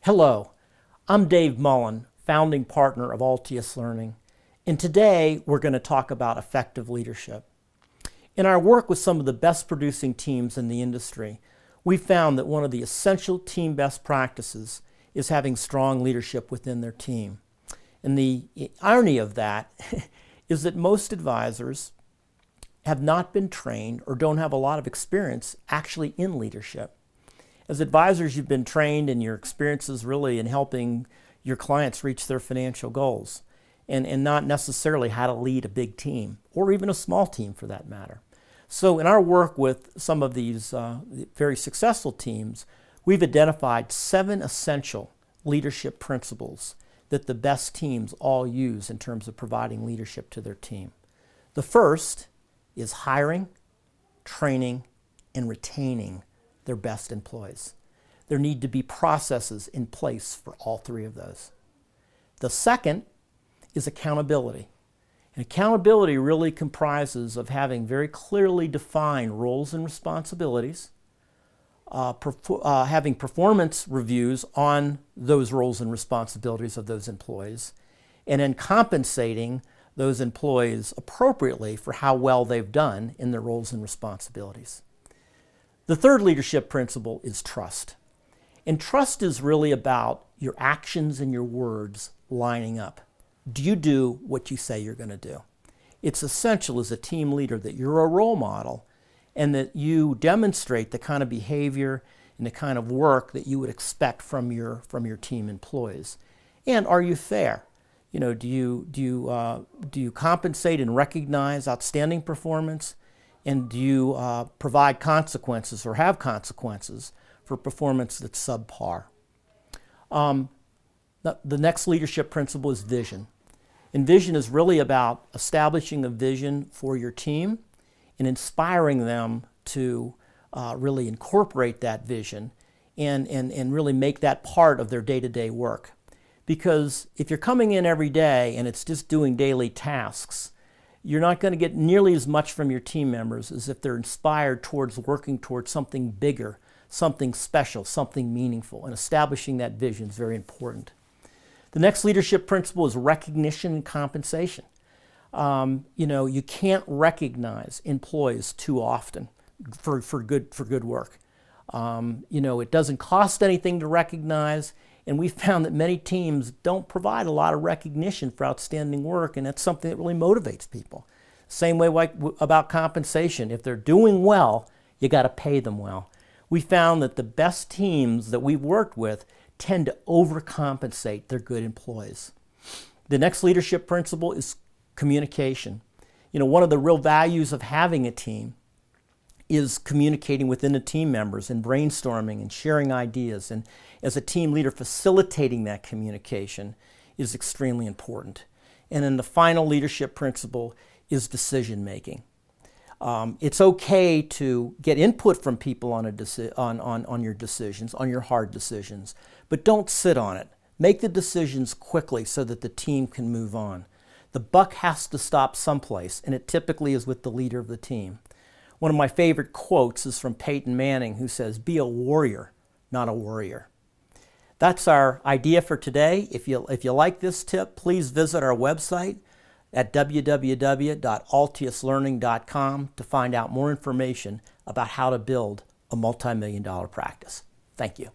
Hello, I'm Dave Mullen, founding partner of Altius Learning, and today we're going to talk about effective leadership. In our work with some of the best producing teams in the industry, we found that one of the essential team best practices is having strong leadership within their team. And the irony of that is that most advisors have not been trained or don't have a lot of experience actually in leadership. As advisors, you've been trained in your experiences really in helping your clients reach their financial goals and not necessarily how to lead a big team or even a small team for that matter. So in our work with some of these very successful teams, we've identified 7 essential leadership principles that the best teams all use in terms of providing leadership to their team. The first is hiring, training, and retaining their best employees. There need to be processes in place for all 3 of those. The second is accountability. And accountability really comprises of having very clearly defined roles and responsibilities, having performance reviews on those roles and responsibilities of those employees, and then compensating those employees appropriately for how well they've done in their roles and responsibilities. The third leadership principle is trust. And trust is really about your actions and your words lining up. Do you do what you say you're going to do? It's essential as a team leader that you're a role model and that you demonstrate the kind of behavior and the kind of work that you would expect from your team employees. And are you fair? Do you compensate and recognize outstanding performance? And do you provide consequences or have consequences for performance that's subpar? The next leadership principle is vision. And vision is really about establishing a vision for your team and inspiring them to really incorporate that vision and really make that part of their day-to-day work. Because if you're coming in every day and it's just doing daily tasks, you're not going to get nearly as much from your team members as if they're inspired towards working towards something bigger, something special, something meaningful, and establishing that vision is very important. The next leadership principle is recognition and compensation. You can't recognize employees too often for good work. It doesn't cost anything to recognize, and we found that many teams don't provide a lot of recognition for outstanding work, and that's something that really motivates people. Same way about compensation. If they're doing well, you got to pay them well. We found that the best teams that we've worked with tend to overcompensate their good employees. The next leadership principle is communication. One of the real values of having a team is communicating within the team members and brainstorming and sharing ideas. And as a team leader, facilitating that communication is extremely important. And then the final leadership principle is decision making. It's okay to get input from people on your decisions, on your hard decisions, but don't sit on it. Make the decisions quickly so that the team can move on. The buck has to stop someplace, and it typically is with the leader of the team. One of my favorite quotes is from Peyton Manning, who says, "Be a warrior, not a worrier." That's our idea for today. If you like this tip, please visit our website at www.altiuslearning.com to find out more information about how to build a multi-million-dollar practice. Thank you.